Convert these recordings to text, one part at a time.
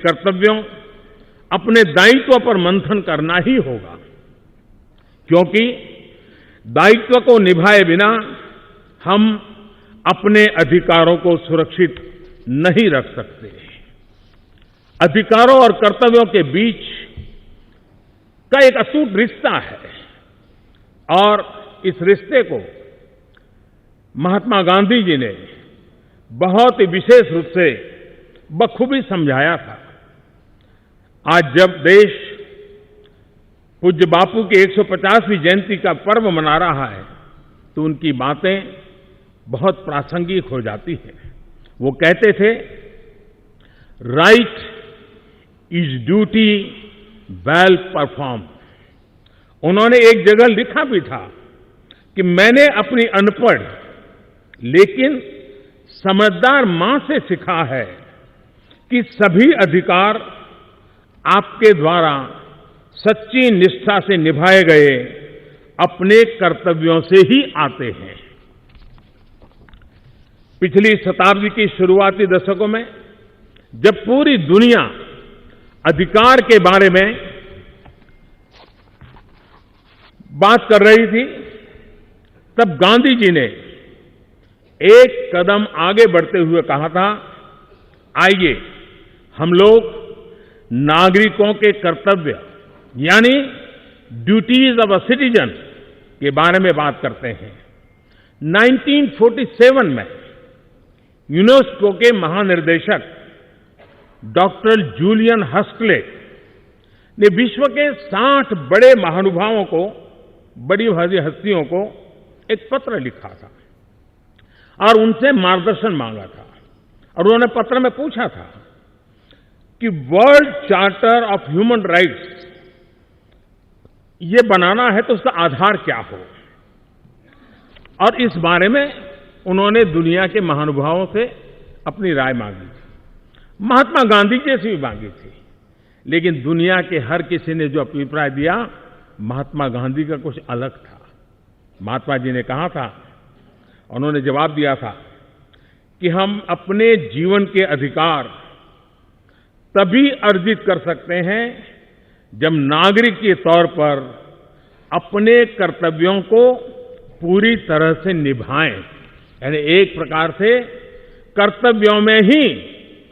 कर्तव्यों, अपने दायित्व पर मंथन करना ही होगा, क्योंकि दायित्व को निभाए बिना हम अपने अधिकारों को सुरक्षित नहीं रख सकते। अधिकारों और कर्तव्यों के बीच का एक अटूट रिश्ता है और इस रिश्ते को महात्मा गांधी जी ने बहुत ही विशेष रूप से बखूबी समझाया था। आज जब देश पूज्य बापू की 150वीं जयंती का पर्व मना रहा है तो उनकी बातें बहुत प्रासंगिक हो जाती हैं। वो कहते थे, right is duty well perform. उन्होंने एक जगह लिखा भी था कि मैंने अपनी अनपढ़ लेकिन समझदार मां से सीखा है कि सभी अधिकार आपके द्वारा सच्ची निष्ठा से निभाए गए अपने कर्तव्यों से ही आते हैं। पिछली शताब्दी की शुरुआती दशकों में जब पूरी दुनिया अधिकार के बारे में बात कर रही थी, तब गांधी जी ने एक कदम आगे बढ़ते हुए कहा था, आइए हम लोग नागरिकों के कर्तव्य यानी ड्यूटीज ऑफ अ सिटीजन के बारे में बात करते हैं। 1947 में यूनेस्को के महानिर्देशक डॉक्टर जूलियन हस्टले ने विश्व के 60 बड़े महानुभावों को, बड़ी भारी हस्तियों को एक पत्र लिखा था और उनसे मार्गदर्शन मांगा था। और उन्होंने पत्र में पूछा था कि world charter of human rights ये बनाना है तो उसका आधार क्या हो। और इस बारे में उन्होंने दुनिया के महानुभावों से अपनी राय मांगी थी। महात्मा गांधी जी से भी मांगी थी, लेकिन दुनिया के हर किसी ने जो अभिप्राय दिया, महात्मा गांधी का कुछ अलग था। महात्मा जी ने कहा था, उन्होंने जवाब दिया था कि हम अपने जीवन के अधिकार तभी अर्जित कर सकते हैं जब नागरिक के तौर पर अपने कर्तव्यों को पूरी तरह से निभाएं। यानी एक प्रकार से कर्तव्यों में ही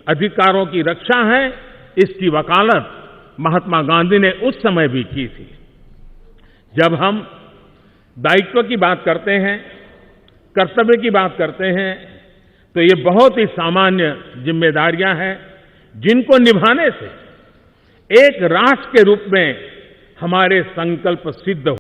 अधिकारों की रक्षा है, इसकी वकालत महात्मा गांधी ने उस समय भी की थी। जब हम दायित्व की बात करते हैं, कर्तव्य की बात करते हैं, तो ये बहुत ही सामान्य जिम्मेदारियां हैं जिनको निभाने से एक राष्ट्र के रूप में हमारे संकल्प सिद्ध